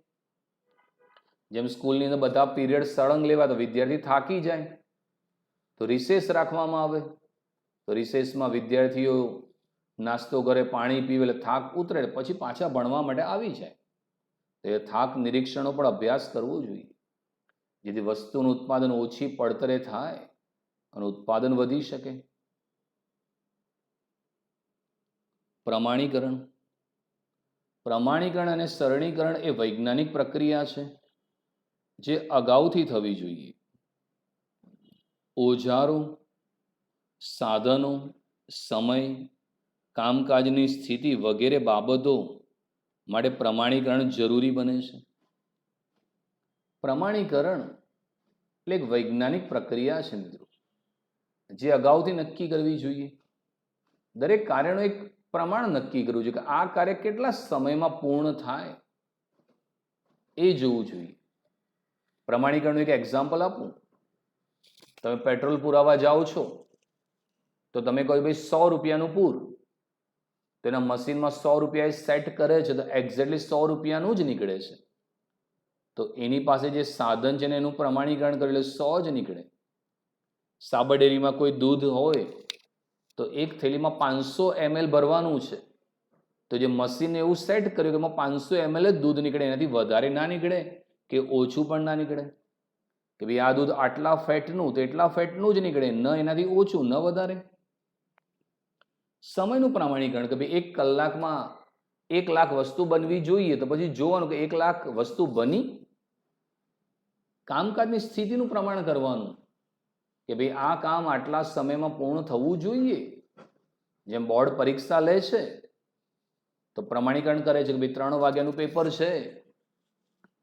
જેમ સ્કૂલની અંદર બધા પીરિયડ સળંગ લેવા તો વિદ્યાર્થી થાકી જાય, તો રિસેસ રાખવામાં આવે. તો રિસેસમાં વિદ્યાર્થીઓ નાસ્તો કરે, પાણી પીવે, એટલે થાક ઉતરે, પછી પાછા ભણવા માટે આવી જાય. તો એ થાક નિરીક્ષણનો પણ અભ્યાસ કરવો જોઈએ, જેથી વસ્તુનું ઉત્પાદન ઓછી પડતરે થાય અને ઉત્પાદન વધી શકે. પ્રમાણીકરણ. પ્રમાણીકરણ અને સરળીકરણ એ વૈજ્ઞાનિક પ્રક્રિયા છે જે અગાઉથી થવી જોઈએ. ઓજારો, સાધનો, સમય, કામકાજની સ્થિતિ વગેરે બાબતો માટે પ્રમાણીકરણ જરૂરી બને છે. પ્રમાણીકરણ એટલે એક વૈજ્ઞાનિક પ્રક્રિયા છે મિત્રો, જે અગાઉથી નક્કી કરવી જોઈએ. દરેક કાર્યનું એક પ્રમાણ નક્કી કરવું જોઈએ કે આ કાર્ય કેટલા સમયમાં પૂર્ણ થાય એ જોવું જોઈએ. પ્રમાણીકરણનું એક એક્ઝામ્પલ આપું. તમે પેટ્રોલ પુરાવા જાઓ છો તો તમે કહો ભાઈ 100 રૂપિયાનું પૂર, તો એના મશીનમાં 100 રૂપિયા સેટ કરે છે તો એક્ઝેક્ટલી 100 રૂપિયાનું જ નીકળે છે. તો એની પાસે જે સાધન છે ને એનું પ્રમાણીકરણ કરે એટલે 100 જ નીકળે. સાબર ડેરીમાં કોઈ દૂધ હોય તો એક થેલીમાં 500 ml ભરવાનું છે, તો જે મશીને એવું સેટ કર્યું કે એમાં 500 ml જ દૂધ નીકળે, એનાથી વધારે ના નીકળે કે ઓછું પણ ના નીકળે. કે ભાઈ આ દૂધ આટલા ફેટનું તો એટલા ફેટનું જ નીકળે, ન એનાથી ઓછું ન વધારે. સમયનું પ્રમાણીકરણ કે ભાઈ 1 કલાકમાં 1 લાખ વસ્તુ બનવી જોઈએ, તો પછી જોવાનું કે 1 લાખ વસ્તુ બની. કામકાજની સ્થિતિનું પ્રમાણ કરવાનું કે ભાઈ આ કામ આટલા સમયમાં પૂર્ણ થવું જોઈએ. જેમ બોર્ડ પરીક્ષા લે છે તો પ્રમાણીકરણ કરે છે કે ભાઈ 3 વાગ્યાનું પેપર છે,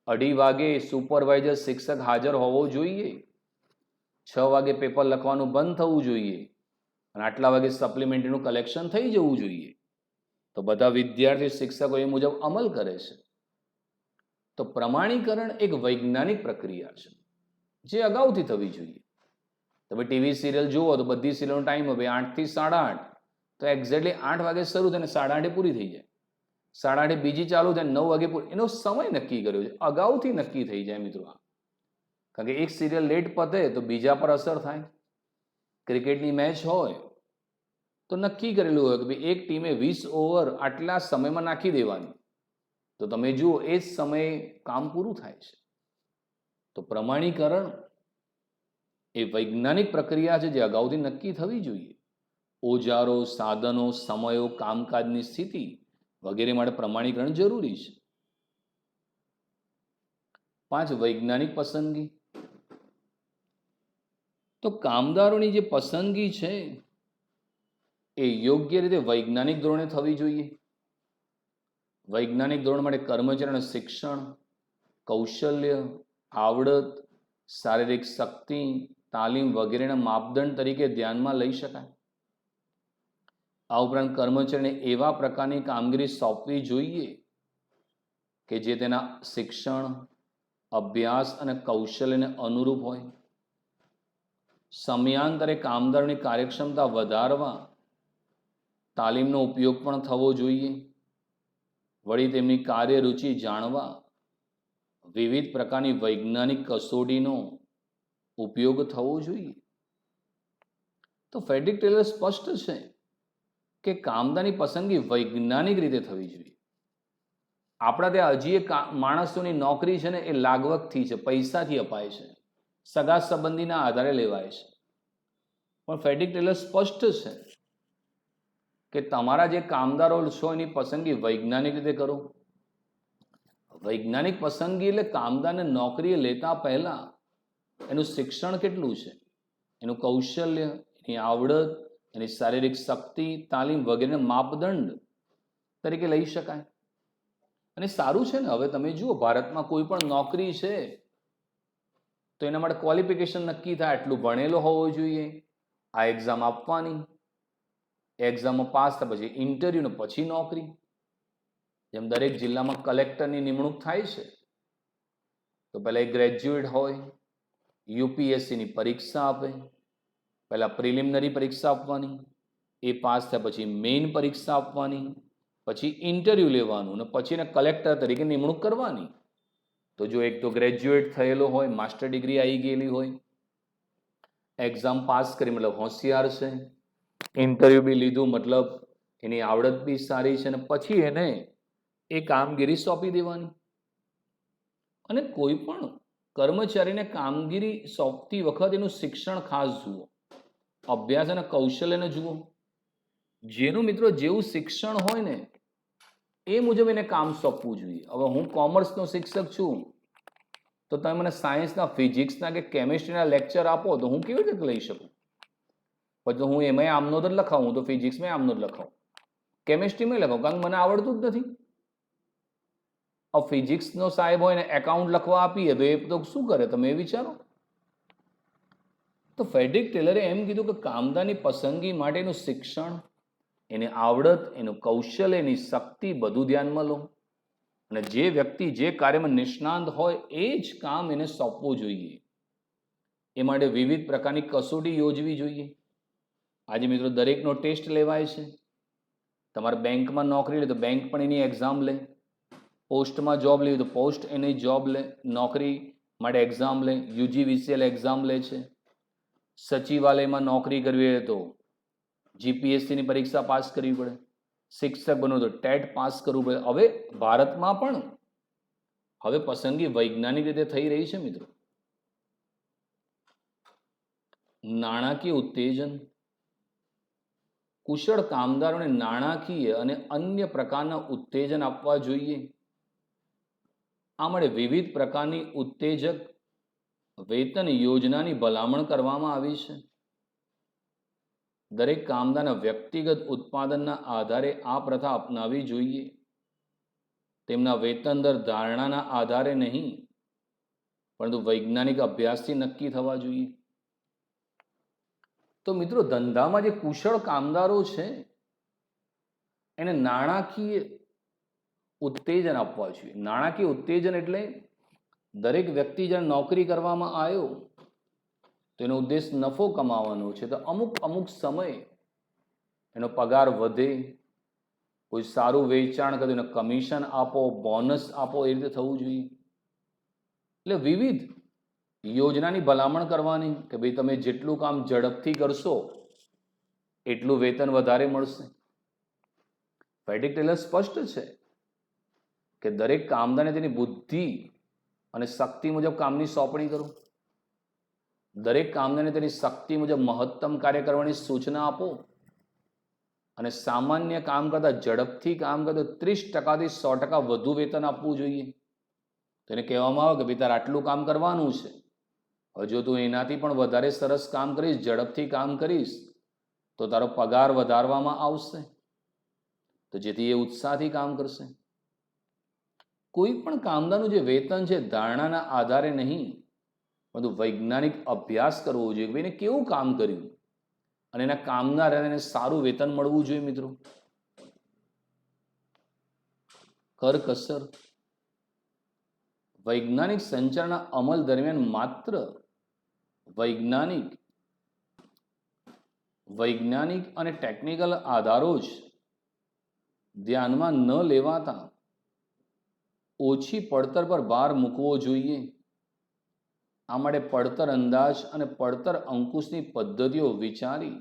2:30 વાગે સુપરવાઇઝર શિક્ષક હાજર હોવો જોઈએ, 6 વાગે પેપર લખવાનું બંધ થવું જોઈએ, અને આટલા વાગે સપ્લિમેન્ટરીનું કલેક્શન થઈ જવું જોઈએ. તો બધા વિદ્યાર્થી શિક્ષકો એ મુજબ અમલ કરે છે. તો પ્રમાણીકરણ એક વૈજ્ઞાનિક પ્રક્રિયા છે જે અગાઉથી થવી જોઈએ. તમે ટીવી સિરિયલ જુઓ તો બધી સિરિયલનો ટાઈમ હવે 8 થી 8:30, તો એક્ઝેક્ટલી 8 વાગે શરૂ થાય અને 8:30 પૂરી થઈ જાય, 8:30 બીજી ચાલુ થાય, 9 વાગે પૂરી. એનો સમય નક્કી કર્યો છે, અગાઉથી નક્કી થઈ જાય મિત્રો. કારણ કે એક સિરિયલ લેટ પતે તો બીજા પર અસર થાય. ક્રિકેટની મેચ હોય તો નક્કી કરેલું હોય કે ભાઈ એક ટીમે 20 ઓવર આટલા સમયમાં નાખી દેવાની, તો તમે જુઓ એ જ સમયે કામ પૂરું થાય છે. તો પ્રમાણીકરણ એ વૈજ્ઞાનિક પ્રક્રિયા છે જે અગાઉથી નક્કી થવી જોઈએ. ઓજારો, સાધનો, સમયો, કામકાજની સ્થિતિ વગેરે માટે પ્રમાણીકરણ જરૂરી છે. 5 વૈજ્ઞાનિક પસંદગી. તો કામદારોની જે પસંદગી છે એ યોગ્ય રીતે વૈજ્ઞાનિક ધોરણે થવી જોઈએ. વૈજ્ઞાનિક ધોરણ માટે કર્મચારીઓને શિક્ષણ, કૌશલ્ય, આવડત, શારીરિક શક્તિ, તાલીમ વગેરેના માપદંડ તરીકે ધ્યાનમાં લઈ શકાય. આ ઉપરાંત કર્મચારીને એવા પ્રકારની કામગીરી સોંપવી જોઈએ કે જે તેના શિક્ષણ, અભ્યાસ અને કૌશલ્યને અનુરૂપ હોય. સમયાંતરે કામદારોની કાર્યક્ષમતા વધારવા તાલીમનો ઉપયોગ પણ થવો જોઈએ. વળી તેમની કાર્યરુચિ જાણવા વિવિધ પ્રકારની વૈજ્ઞાનિક કસોટીનો ઉપયોગ થવો જોઈએ. તો ફ્રેડરિક ટેલર સ્પષ્ટ છે કે કામદારની પસંદગી વૈજ્ઞાનિક રીતે થવી જોઈએ. આપણા ત્યાં હજી એક માણસોની નોકરી છે ને એ લાગવગથી છે, પૈસાથી અપાય છે, સગા સંબંધીના આધારે લેવાય છે. પણ ફ્રેડરિક ટેલર સ્પષ્ટ છે કે તમારા જે કામદારો છો એની પસંદગી વૈજ્ઞાનિક રીતે કરો. વૈજ્ઞાનિક પસંદગી એટલે કામદારને નોકરીએ લેતા પહેલા એનું શિક્ષણ કેટલું છે, એનું કૌશલ્ય, એની આવડત, એની શારીરિક શક્તિ, તાલીમ વગેરે માપદંડ તરીકે લઈ શકાય. અને સારું છે ને, હવે તમે જુઓ ભારતમાં કોઈ પણ નોકરી છે તો એના માટે ક્વોલિફિકેશન નક્કી થાય, આટલું ભણેલો હોવો જોઈએ, આ એક્ઝામ આપવાની, એક્ઝામમાં પાસ થયા પછી ઇન્ટરવ્યુ ને પછી નોકરી. જેમ દરેક જિલ્લામાં કલેક્ટરની નિમણૂક થાય છે તો પહેલાં એક ગ્રેજ્યુએટ હોય, યુપીએસસીની પરીક્ષા આપે, પહેલાં પ્રિલિમિનરી પરીક્ષા આપવાની, એ પાસ થયા પછી મેઇન પરીક્ષા આપવાની, પછી ઇન્ટરવ્યુ લેવાનું અને પછી એને કલેક્ટર તરીકે નિમણૂક કરવાની. તો જો એક તો ગ્રેજ્યુએટ થયેલો હોય, માસ્ટર ડિગ્રી આવી ગયેલી હોય, એક્ઝામ પાસ કરી મતલબ હોશિયાર છે, ઇન્ટરવ્યુ બી લીધું મતલબ એની આવડત બી સારી છે, અને પછી એને એ કામગીરી સોંપી દેવાની. અને કોઈ પણ કર્મચારીને કામગીરી સોંપતી વખત એનું શિક્ષણ ખાસ જુઓ, અભ્યાસ અને કૌશલ્યને જુઓ. જેનું મિત્રો જેવું શિક્ષણ હોય ને એ મુજબ એને કામ સોંપવું જોઈએ. હવે હું કોમર્સનો શિક્ષક છું તો તમે મને સાયન્સના, ફિઝિક્સના કે કેમિસ્ટ્રીના લેક્ચર આપો તો હું કેવી રીતે લઈ શકું? પછી હું એમાં આમનો જ લખાવું, તો ફિઝિક્સમાં આમનો જ લખાવું, કેમિસ્ટ્રીમાં લખાવું, કારણ કે મને આવડતું જ નથી. હવે ફિઝિક્સનો સાહેબ હોય ને એકાઉન્ટ લખવા આપીએ તો એ તો શું કરે તમે એ વિચારો. તો ફ્રેડરિક ટેલરે એમ કીધું કે કામદારની પસંદગી માટેનું શિક્ષણ, એની આવડત, એનું કૌશલ્ય, એની શક્તિ બધું ધ્યાનમાં લો. અને જે વ્યક્તિ જે કાર્યમાં નિષ્ણાંત હોય એ જ કામ એને સોંપવું જોઈએ. એ માટે વિવિધ પ્રકારની કસોટી યોજવી જોઈએ. આજે મિત્રો દરેકનો ટેસ્ટ લેવાય છે. તમારે બેંકમાં નોકરી લે તો બેંક પણ એની એક્ઝામ લે, પોસ્ટમાં જોબ લેવી તો પોસ્ટ એની જોબ લે, નોકરી માટે એક્ઝામ લે, યુજીવીસીએલ એક્ઝામ લે છે. સચિવાલયમાં નોકરી કરવી હોય તો જીપીએસસીની પરીક્ષા પાસ કરવી પડે, શિક્ષક બનવું તો ટેટ પાસ કરવું પડે. હવે ભારતમાં પણ હવે પસંદગી વૈજ્ઞાનિક રીતે થઈ રહી છે મિત્રો. નાણાકીય ઉત્તેજન. કુશળ કામદારોને નાણાકીય અને અન્ય પ્રકારના ઉત્તેજન આપવા જોઈએ. આ માટે વિવિધ પ્રકારની ઉત્તેજક વેતન યોજનાની ભલામણ કરવામાં આવી છે. દરેક કામદારના વ્યક્તિગત ઉત્પાદનના આધારે આ પ્રથા અપનાવવી જોઈએ. તેમના વેતન દર ધારણાના આધારે નહીં પરંતુ વૈજ્ઞાનિક અભ્યાસથી નક્કી થવા જોઈએ. તો મિત્રો ધંધામાં જે કુશળ કામદારો છે એને નાણાકીય ઉત્તેજન આપવા જોઈએ. નાણાકીય ઉત્તેજન એટલે દરેક વ્યક્તિ જ્યારે નોકરી કરવામાં આવ્યો તો એનો ઉદ્દેશ નફો કમાવાનો છે, તો અમુક સમય એનો પગાર વધે, કોઈ સારું વેચાણ કરે એને કમિશન આપો, બોનસ આપો, એ રીતે થવું જોઈએ. એટલે વિવિધ યોજનાની ભલામણ કરવાની કે ભાઈ તમે જેટલું કામ ઝડપથી કરશો એટલું વેતન વધારે મળશે. ફેડરિક ટેલર સ્પષ્ટ છે કે દરેક કામદારને તેની બુદ્ધિ અને શક્તિ મુજબ કામની સોંપણી કરો. દરેક કામદારને તેની શક્તિ મુજબ મહત્તમ કાર્ય કરવાની સૂચના આપો અને સામાન્ય કામ કરતાં ઝડપથી કામ કરતો 30% થી 100% વધુ વેતન આપવું જોઈએ. તેને કહેવામાં આવે કે ભાઈ તારે આટલું કામ કરવાનું છે, હવે જો તું એનાથી પણ વધારે સરસ કામ કરીશ, ઝડપથી કામ કરીશ, તો તારો પગાર વધારવામાં આવશે, તો જેથી એ ઉત્સાહથી કામ કરશે. કોઈ પણ કામદારનું જે વેતન છે ધારણાના આધારે નહીં, પરંતુ વૈજ્ઞાનિક અભ્યાસ કરવો જોઈએ કે એને કેવું કામ કર્યું અને એના કામદાર એને સારું વેતન મળવું જોઈએ. મિત્રો, કરકસર વૈજ્ઞાનિક સંચારના અમલ દરમિયાન માત્ર વૈજ્ઞાનિક અને ટેકનિકલ આધારો જ ધ્યાનમાં ન લેવાતા ઓછી પડતર પર ભાર મૂકવો જોઈએ. આ માટે પડતર અંદાજ અને પડતર અંકુશની પદ્ધતિઓ વિચારી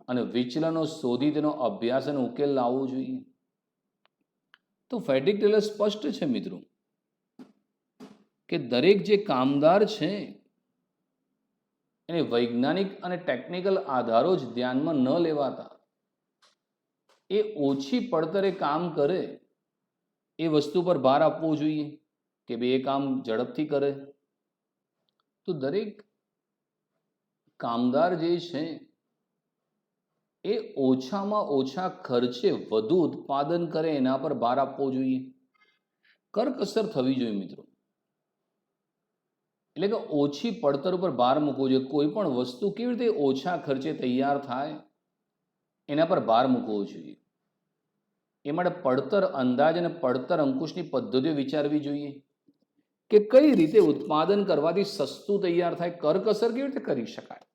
અને વિચલનો શોધી તેનો અભ્યાસ અને ઉકેલ લાવવો જોઈએ. તો ફેડરિક ટેલર સ્પષ્ટ છે મિત્રો કે દરેક જે કામદાર છે એને વૈજ્ઞાનિક અને ટેકનિકલ આધારો જ ધ્યાનમાં ન લેવાતા એ ઓછી પડતરે કામ કરે એ વસ્તુ પર ભાર આપવો જોઈએ કે ભાઈ એ કામ ઝડપથી કરે. તો દરેક કામદાર જે છે એ ઓછામાં ઓછા ખર્ચે વધુ ઉત્પાદન કરે એના પર ભાર આપવો જોઈએ. કરકસર થવી જોઈએ મિત્રો, એટલે કે ઓછી પડતર ઉપર ભાર મૂકવો જોઈએ. કોઈ પણ વસ્તુ કેવી રીતે ઓછા ખર્ચે તૈયાર થાય એના પર ભાર મૂકવો જોઈએ. એ માટે પડતર અંદાજ અને પડતર અંકુશની પદ્ધતિઓ વિચારવી જોઈએ કે કઈ રીતે ઉત્પાદન કરવાથી સસ્તું તૈયાર થાય. કરકસર કેવી રીતે કરી શકાય?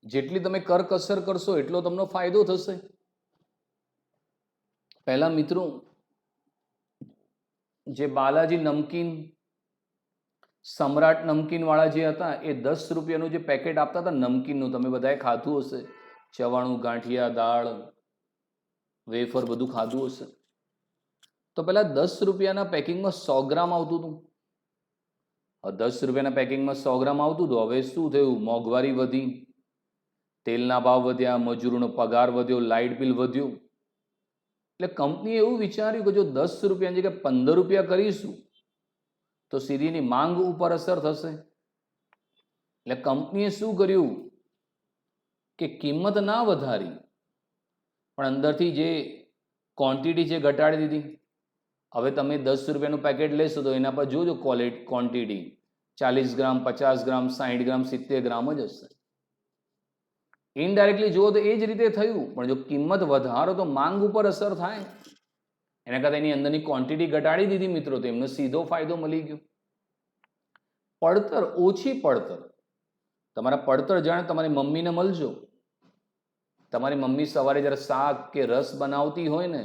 જેટલી તમે કરકસર કરશો એટલો તમને ફાયદો થશે. પહેલા મિત્રો, જે બાલાજી નમકીન, સમ્રાટ નમકીન વાળા જે હતા એ 10 રૂપિયાનું જે પેકેટ આપતા હતા નમકીનનું, તમે બધાએ ખાધું હશે. ચવાણું, ગાંઠિયા, દાળ, વેફર બધું ખાધું હશે. તો પહેલા 10 રૂપિયાના પેકિંગમાં 100 ગ્રામ આવતું હતું. 10 રૂપિયાના પેકિંગમાં 100 ગ્રામ આવતું હતું. હવે શું થયું? મોંઘવારી વધી, તેલના ભાવ વધ્યા, મજૂરોનો પગાર વધ્યો, લાઇટ બિલ વધ્યું. એટલે કંપનીએ એવું વિચાર્યું કે જો 10 રૂપિયાની જગ્યાએ 15 રૂપિયા કરીશું તો સીધીની માંગ ઉપર અસર થશે. એટલે કંપનીએ શું કર્યું કે કિંમત ના વધારી, પણ અંદરથી જે ક્વોન્ટિટી છે ઘટાડી દીધી. હવે તમે 10 રૂપિયાનું પેકેટ લેશો તો એના પર જોજો ક્વોન્ટિટી 40 ગ્રામ, 50 ગ્રામ, 60 ગ્રામ, 70 ગ્રામ જ હશે. ઇનડાયરેક્ટલી જુઓ તો એ જ રીતે થયું, પણ જો કિંમત વધારો તો માંગ ઉપર અસર થાય. એના કરતાં એની અંદરની ક્વોન્ટિટી ઘટાડી દીધી મિત્રો, તો એમને સીધો ફાયદો મળી ગયો. પડતર, ઓછી પડતર. તમારા પડતર જાણે તમારી મમ્મીને મળજો. તમારી મમ્મી સવારે જ્યારે શાક કે રસ બનાવતી હોય ને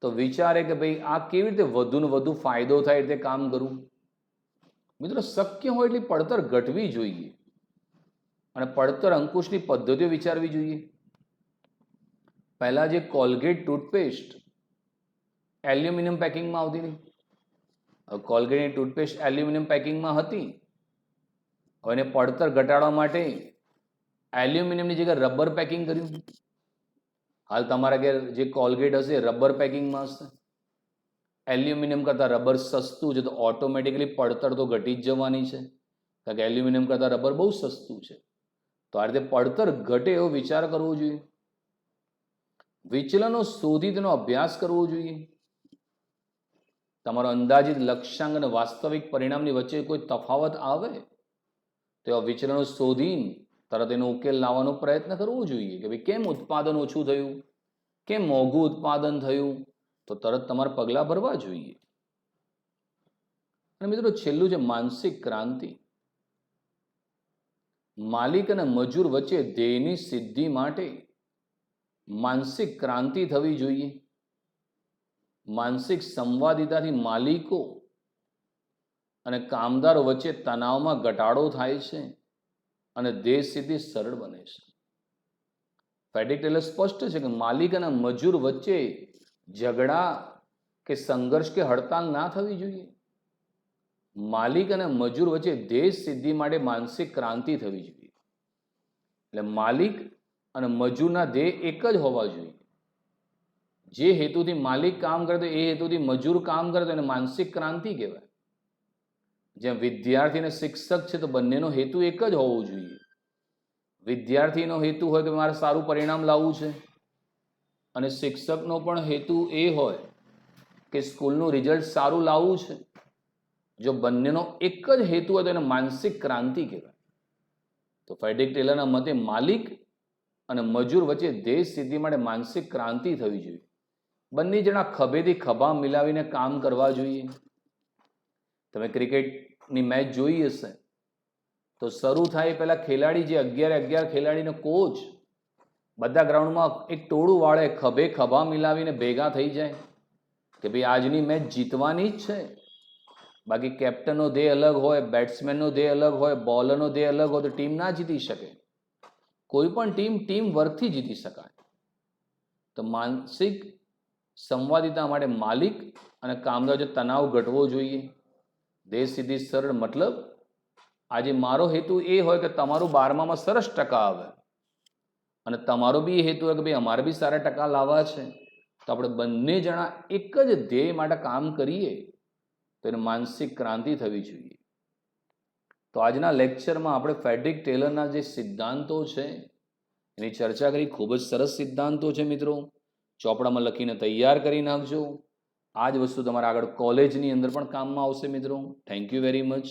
તો વિચારે કે ભાઈ આ કેવી રીતે વધુ ને વધુ ફાયદો થાય એટલે કામ કરું. મિત્રો, શક્ય હોય એટલી પડતર ઘટવી જોઈએ અને પડતર અંકુશની પદ્ધતિઓ વિચારવી જોઈએ. પહેલા જે કોલગેટ ટૂથપેસ્ટ એલ્યુમિનિયમ પેકિંગમાં આવતી હતી. કોલગેટની ટૂથપેસ્ટ એલ્યુમિનિયમ પેકિંગમાં હતી. હવે એને પડતર ઘટાડવા માટે એલ્યુમિનિયમની જગ્યાએ રબર પેકિંગ કર્યું. હાલ તમારા ઘેર જે કોલગેટ હશે રબર પેકિંગમાં હશે. એલ્યુમિનિયમ કરતાં રબર સસ્તું છે તો ઓટોમેટિકલી પડતર તો ઘટી જ જવાની છે, કારણ કે એલ્યુમિનિયમ કરતાં રબર બહુ સસ્તું છે. તો આ રીતે પડતર ઘટે એવો વિચાર કરવો જોઈએ. વિચલનો શોધી તેનો અભ્યાસ કરવો જોઈએ. તમારો અંદાજિત લક્ષ્યાંક અને વાસ્તવિક પરિણામની વચ્ચે કોઈ તફાવત આવે તો આ વિચલનો શોધીને તરત એનો ઉકેલ લાવવાનો પ્રયત્ન કરવો જોઈએ કે ભાઈ કેમ ઉત્પાદન ઓછું થયું, કેમ મોંઘું ઉત્પાદન થયું, તો તરત તમારે પગલાં ભરવા જોઈએ. અને મિત્રો, છેલ્લું છે માનસિક ક્રાંતિ. માલિક અને મજૂર વચ્ચે ધ્યેયની સિદ્ધિ માટે માનસિક ક્રાંતિ થવી જોઈએ. માનસિક સંવાદિતાથી માલિકો અને કામદારો વચ્ચે તણાવમાં ઘટાડો થાય છે અને ધ્યેય સિદ્ધિ સરળ બને છે. ફેડરિક ટેલર સ્પષ્ટ છે કે માલિક અને મજૂર વચ્ચે ઝઘડા કે સંઘર્ષ કે હડતાલ ના થવી જોઈએ. માલિક અને મજૂર વચ્ચે દેશ સિદ્ધિ માટે માનસિક ક્રાંતિ થવી જોઈએ. એટલે માલિક અને મજૂરના ધ્યેય એક જ હોવા જોઈએ. જે હેતુથી માલિક કામ કરે તો એ હેતુથી મજૂર કામ કરે તો એને માનસિક ક્રાંતિ કહેવાય. જેમ વિદ્યાર્થી અને શિક્ષક છે તો બંનેનો હેતુ એક જ હોવો જોઈએ. વિદ્યાર્થીનો હેતુ હોય કે મારે સારું પરિણામ લાવવું છે અને શિક્ષકનો પણ હેતુ એ હોય કે સ્કૂલનું રિઝલ્ટ સારું લાવવું છે. જો બંનેનો એક જ હેતુ હોય તો એને માનસિક ક્રાંતિ કહેવાય. તો ફેડરિક ટેલરના મતે માલિક અને મજૂર વચ્ચે દેશ સિદ્ધિ માટે માનસિક ક્રાંતિ થવી જોઈએ. બંને જણા ખભેથી ખભા મિલાવીને કામ કરવા જોઈએ. તમે ક્રિકેટની મેચ જોઈ હશે તો શરૂ થાય પહેલા ખેલાડી જે 11 ખેલાડીનો કોચ બધા ગ્રાઉન્ડમાં એક ટોળું વાળે, ખભે ખભા મિલાવીને ભેગા થઈ જાય કે ભાઈ આજની મેચ જીતવાની જ છે. બાકી કેપ્ટનનો ધ્યેય અલગ હોય, બેટ્સમેનનો ધ્યેય અલગ હોય, બોલરનો ધ્યેય અલગ હોય તો ટીમ ના જીતી શકે. કોઈ પણ ટીમ વર્કથી જીતી શકાય. તો માનસિક સંવાદિતા માટે માલિક અને કામદાર વચ્ચે તણાવ ઘટવો જોઈએ. દેશ સિદ્ધિ સરળ મતલબ આજે મારો હેતુ એ હોય કે તમારું 12મામાં સરસ ટકા આવે અને તમારો બી હેતુ હોય કે ભાઈ અમારે બી સારા ટકા લાવવા છે, તો આપણે બંને જણા એક જ ધ્યેય માટે કામ કરીએ તો એને માનસિક ક્રાંતિ થવી જોઈએ. તો આજના લેક્ચરમાં આપણે ફેડરિક ટેલરના જે સિદ્ધાંતો છે એની ચર્ચા કરી. ખૂબ જ સરસ સિદ્ધાંતો છે મિત્રો. ચોપડામાં લખીને તૈયાર કરી નાખજો. આ જ વસ્તુ તમારા આગળ કોલેજની અંદર પણ કામમાં આવશે મિત્રો. Thank you very much.